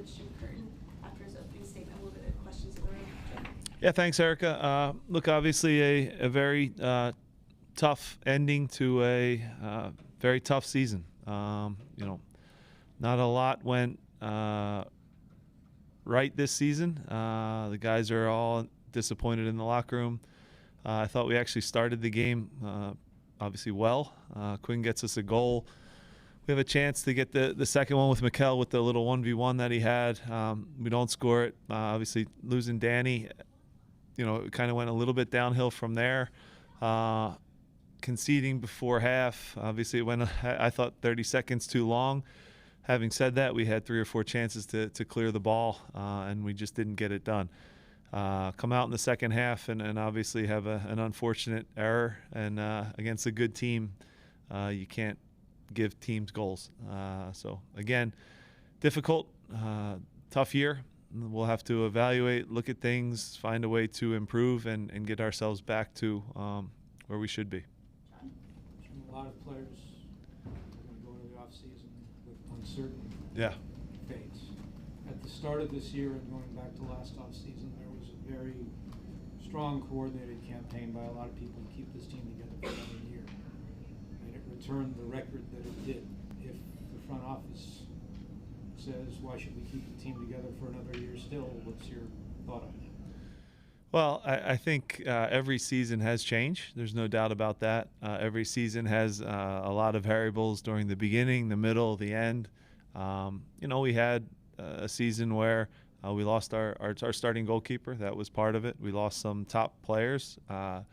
message to Curtin after his opening statement. We'll get questions in the room. Jim? Yeah, thanks, Erica. Look, obviously a very tough ending to a very tough season. Not a lot went right this season. The guys are all disappointed in the locker room. I thought we actually started the game obviously well. Quinn gets us a goal. We have a chance to get the second one with Mikel with the little 1v1 that he had. We don't score it. Obviously losing Danny, it kind of went a little bit downhill from there. Conceding before half, obviously it went, I thought, 30 seconds too long. Having said that, we had 3 or 4 chances to clear the ball, and we just didn't get it done. Come out in the second half and obviously have an unfortunate error. And against a good team, you can't give teams goals. So, again, difficult, tough year. We'll have to evaluate, look at things, find a way to improve and get ourselves back to where we should be. A lot of players are going to go into the offseason with uncertain fates. At the start of this year and going back to last offseason, there was a very strong coordinated campaign by a lot of people to keep this team together for another year. And it returned the record that it did. If the front office says, why should we keep the team together for another year still, what's your thought on that? Well, I think every season has changed. There's no doubt about that. Every season has a lot of variables during the beginning, the middle, the end. We had a season where we lost our starting goalkeeper. That was part of it. We lost some top players to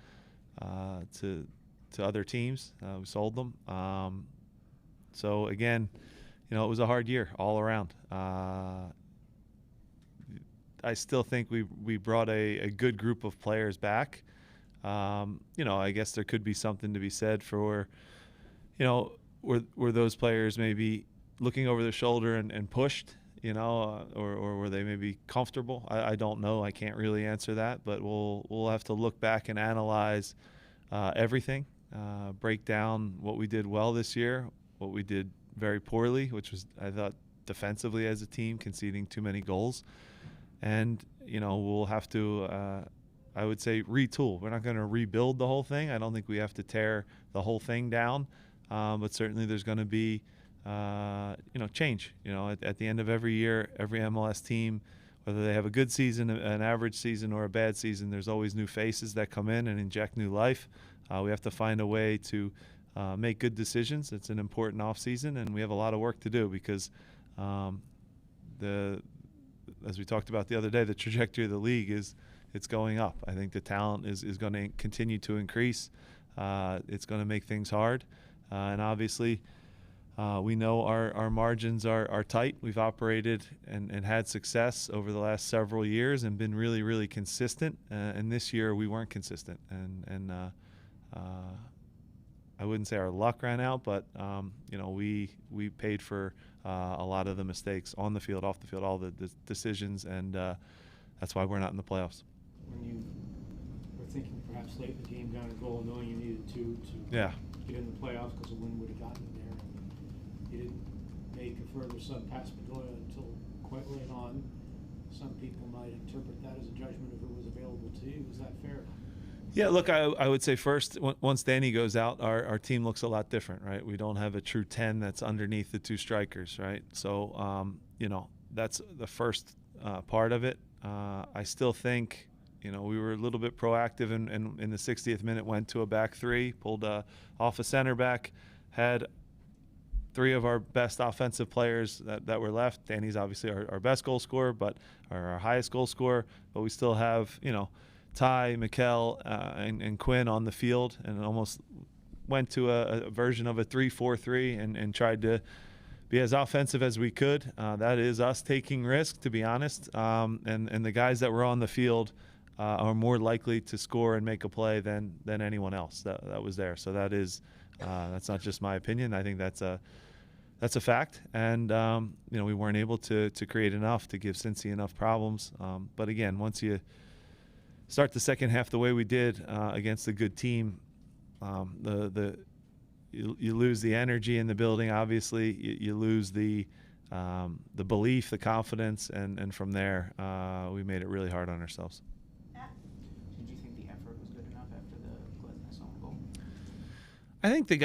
other teams. We sold them. So, again, it was a hard year all around. I still think we brought a good group of players back. I guess there could be something to be said for, were those players maybe looking over their shoulder and pushed, or were they maybe comfortable? I don't know. I can't really answer that, but we'll have to look back and analyze everything, break down what we did well this year, what we did very poorly, which was, I thought, defensively as a team, conceding too many goals. And, we'll have to, I would say, retool. We're not going to rebuild the whole thing. I don't think we have to tear the whole thing down. But certainly there's going to be, change. At the end of every year, every MLS team, whether they have a good season, an average season, or a bad season, there's always new faces that come in and inject new life. We have to find a way to make good decisions. It's an important offseason, and we have a lot of work to do because as we talked about the other day, the trajectory of the league it's going up. I think the talent is going to continue to increase. It's going to make things hard. And obviously, we know our margins are tight. We've operated and had success over the last several years and been really, really consistent. And this year we weren't consistent. And I wouldn't say our luck ran out, but we paid for a lot of the mistakes on the field, off the field, all the decisions, and that's why we're not in the playoffs. When you were thinking perhaps late in the game down a goal, knowing you needed to get in the playoffs because a win would have gotten you there, you didn't make a further sub past Bedoya until quite late on. Some people might interpret that as a judgment if it was available to you. Is that fair? Yeah, look, I would say first, once Danny goes out, our team looks a lot different, right? We don't have a true 10 that's underneath the 2 strikers, right? So, that's the first part of it. I still think, we were a little bit proactive and in the 60th minute went to a back 3, pulled off a center back, had 3 of our best offensive players that were left. Danny's obviously our best goal scorer, but our highest goal scorer, but we still have, Ty, Mikel, and Quinn on the field, and almost went to a version of a 3-4-3 and tried to be as offensive as we could. That is us taking risk, to be honest. And the guys that were on the field are more likely to score and make a play than anyone else that was there. So that's not just my opinion. I think that's a fact. And we weren't able to create enough to give Cincy enough problems. But again, once you start the second half the way we did against a good team, you lose the energy in the building. Obviously, you lose the the belief, the confidence, and from there we made it really hard on ourselves. Did you think the effort was good enough after the Glesnes own goal? I think the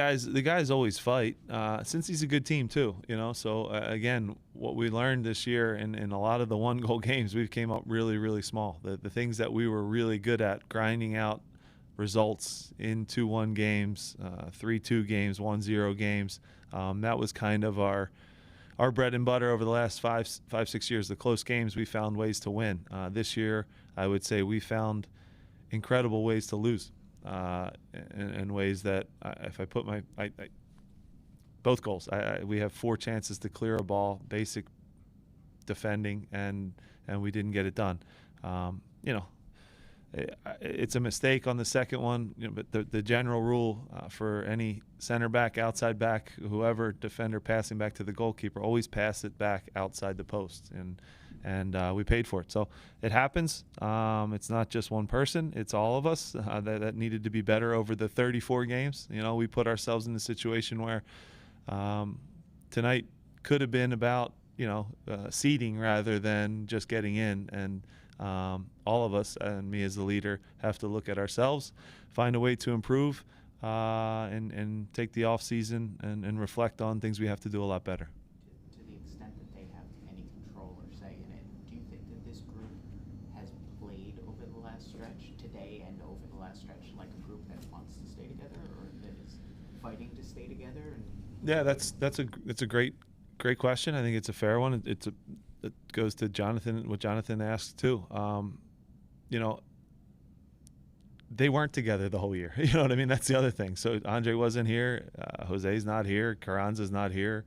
guys always fight, since he's a good team too, So again, what we learned this year in a lot of the 1-goal games, we came up really, really small. The things that we were really good at, grinding out results in 2-1 games, 3-2 games, 1-0 games, that was kind of our bread and butter over the last 5-6 years. The close games, we found ways to win. This year, I would say we found incredible ways to lose. In ways that if I put both goals, we have 4 chances to clear a ball, basic defending, and we didn't get it done. It's a mistake on the second one, but the general rule for any center back, outside back, whoever defender passing back to the goalkeeper, always pass it back outside the post, and we paid for it. So it happens. It's not just one person; it's all of us that needed to be better over the 34 games. We put ourselves in a situation where tonight could have been about seeding rather than just getting in, and all of us, and me as the leader, have to look at ourselves, find a way to improve, and take the off season and reflect on things we have to do a lot better. To the extent that they have any control or say in it, do you think that this group has played over the last stretch today and over the last stretch like a group that wants to stay together, or that is fighting to stay together? Yeah, that's a great question. I think it's a fair one. It goes to Jonathan, what Jonathan asked too. They weren't together the whole year. You know what I mean? That's the other thing. So Andre wasn't here. Jose's not here. Carranza's not here.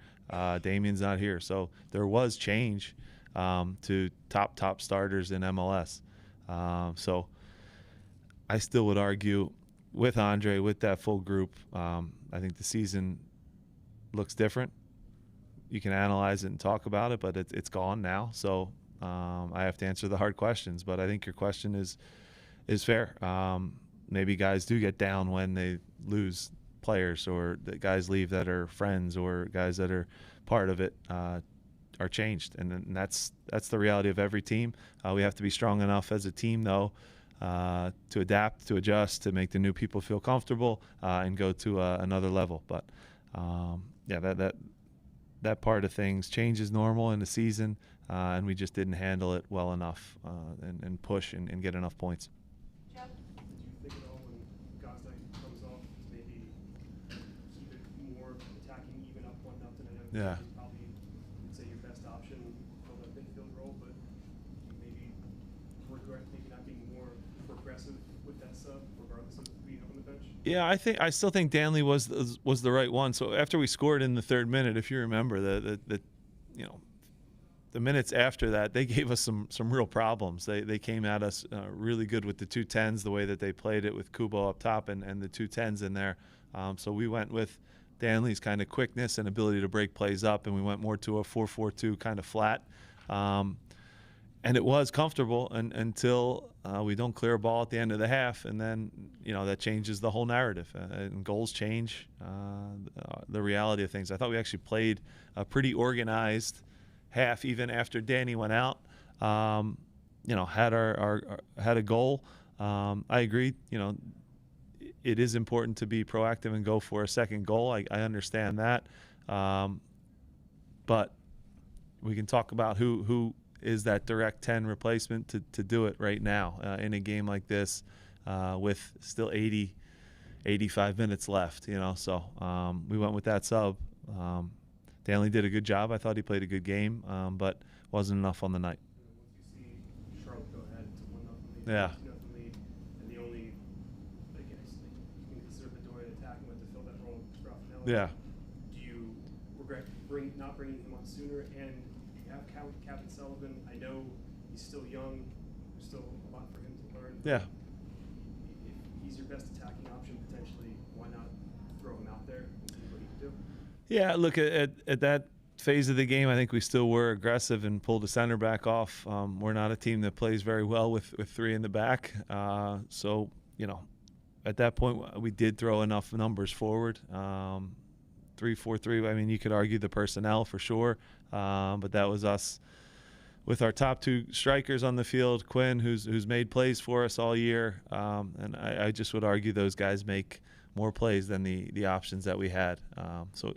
Damien's not here. So there was change to top starters in MLS. So I still would argue with Andre, with that full group, I think the season looks different. You can analyze it and talk about it, but it's gone now. So I have to answer the hard questions. But I think your question is fair. Maybe guys do get down when they lose players, or the guys leave that are friends, or guys that are part of it are changed. And that's the reality of every team. We have to be strong enough as a team, though, to adapt, to adjust, to make the new people feel comfortable and go to another level. But that part of things, change is normal in the season, and we just didn't handle it well enough and push and get enough points. Jeff? Did you think at all when Gosling comes off to maybe keep it more attacking, even up 1-0? I know Yeah. he's probably, you'd say, your best option from a midfield role, but you maybe regret maybe not being more progressive with that sub, regardless of being up on the bench? Yeah, I still think Danley was the right one. So after we scored in the 3rd minute, if you remember, the minutes after that, they gave us some real problems. They came at us really good with the 2-10s, the way that they played it with Kubo up top and the 2-10s in there. So we went with Danley's kind of quickness and ability to break plays up, and we went more to a 4-4-2 kind of flat. And it was comfortable until we don't clear a ball at the end of the half, and then that changes the whole narrative. And goals change the reality of things. I thought we actually played a pretty organized half, even after Danny went out. Had a goal. I agree. It is important to be proactive and go for a second goal. I understand that, but we can talk about who is that direct 10 replacement to do it right now in a game like this with still 85 minutes left, So we went with that sub. Danley did a good job. I thought he played a good game, but wasn't enough on the night. Once you see Charlotte go ahead to 1-0 lead, Yeah. 2-0 lead, and the only, I guess, you can consider Bedoya attacking with to fill that role of Straffinelli. Yeah. Do you regret not bringing him on sooner? And you have Captain Sullivan. I know he's still young. There's still a lot for him to learn. Yeah. If he's your best attacking option, potentially, why not throw him out there and see what he can do? Yeah, look, at that phase of the game, I think we still were aggressive and pulled the center back off. We're not a team that plays very well with 3 in the back. So, at that point, we did throw enough numbers forward, 3-4-3. I mean, you could argue the personnel for sure, but that was us with our top two strikers on the field, Quinn, who's made plays for us all year, and I just would argue those guys make more plays than the options that we had. So,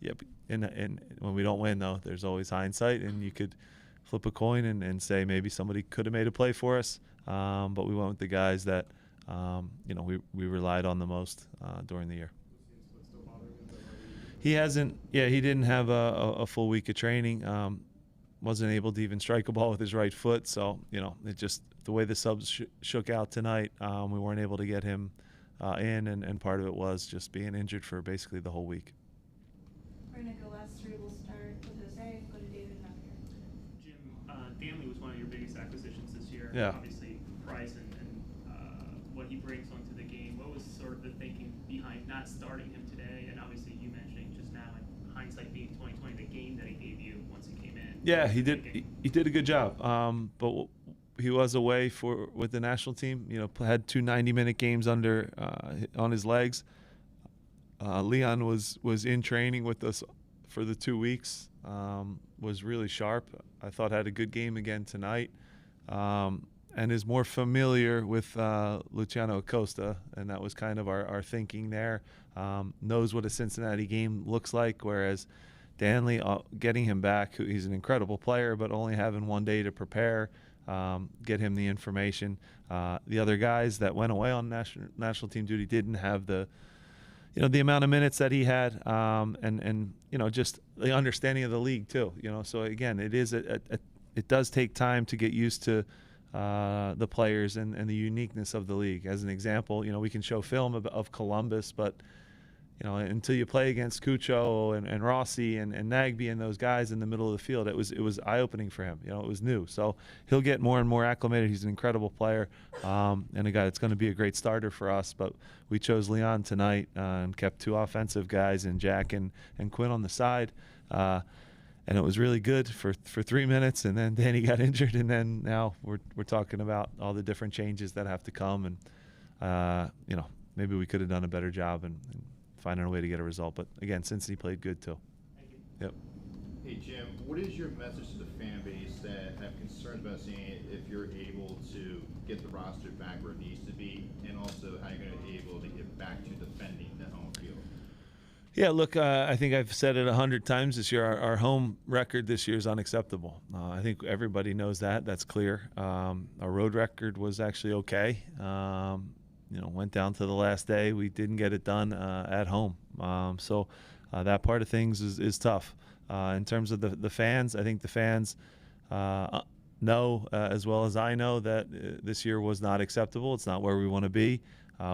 yeah, and when we don't win, though, there's always hindsight, and you could flip a coin and say maybe somebody could have made a play for us, but we went with the guys that we relied on the most during the year. He hasn't. Yeah, he didn't have a full week of training. Wasn't able to even strike a ball with his right foot. So, it just the way the subs shook out tonight, we weren't able to get him in, and part of it was just being injured for basically the whole week. We're going to go last three. We'll start with Jose, go to David, and after. Jim, Danley was one of your biggest acquisitions this year. Yeah. Obviously, price and what he brings onto the game. What was sort of the thinking behind not starting him today? And obviously, you mentioning just now, in hindsight being 2020, the game that he gave you once he came in. Yeah, he did. He did a good job. But he was away with the national team. Had two 90-minute games on his legs. Leon was in training with us for the 2 weeks. Was really sharp. I thought had a good game again tonight. And is more familiar with Luciano Acosta, and that was kind of our thinking there. Knows what a Cincinnati game looks like, whereas Danley, getting him back, he's an incredible player, but only having 1 day to prepare, get him the information. The other guys that went away on national team duty didn't have the amount of minutes that he had, and just the understanding of the league too. So again, it does take time to get used to the players and the uniqueness of the league. As an example, we can show film of Columbus, but until you play against Cucho and Rossi and Nagbe and those guys in the middle of the field, it was eye-opening for him. It was new. So he'll get more and more acclimated. He's an incredible player, and a guy that's going to be a great starter for us. But we chose Leon tonight and kept two offensive guys and Jack and Quinn on the side. And it was really good for 3 minutes, and then Danny got injured, and then now we're talking about all the different changes that have to come, and maybe we could have done a better job and finding a way to get a result. But again, Cincinnati played good too. Thank you. Yep. Hey Jim, what is your message to the fan base that have concerns about seeing if you're able to get the roster back where it needs to be, and also how you're going to be able to get back to defending the home field? Yeah, look, I think I've said it 100 times this year. Our home record this year is unacceptable. I think everybody knows that. That's clear. Our road record was actually okay. Went down to the last day. We didn't get it done at home. So that part of things is tough. In terms of the fans, I think the fans know as well as I know that this year was not acceptable. It's not where we want to be.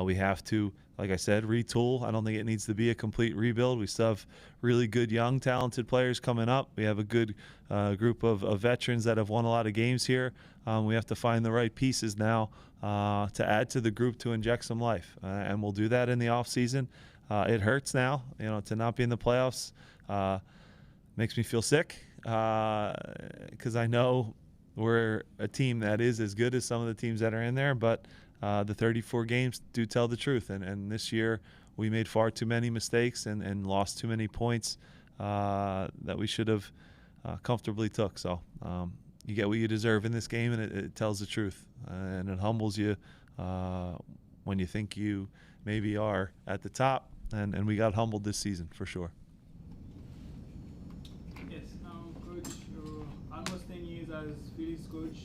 We have to, like I said, retool. I don't think it needs to be a complete rebuild. We still have really good, young, talented players coming up. We have a good group of veterans that have won a lot of games here. We have to find the right pieces now to add to the group to inject some life. And we'll do that in the offseason. It hurts now, to not be in the playoffs. Makes me feel sick because I know we're a team that is as good as some of the teams that are in there, but the 34 games do tell the truth, and this year we made far too many mistakes and lost too many points that we should have comfortably took. So you get what you deserve in this game, and it tells the truth, and it humbles you when you think you maybe are at the top, and we got humbled this season for sure. Yes, Coach, almost 10 years as Phillies coach.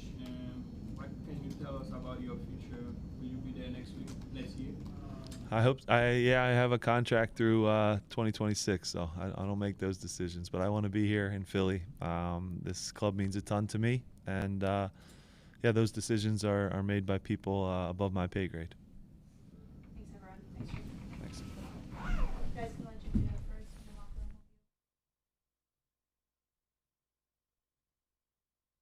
What can you tell us about your future? Will you be there next year? I hope. I have a contract through 2026, so I don't make those decisions. But I want to be here in Philly. This club means a ton to me, and those decisions are made by people above my pay grade.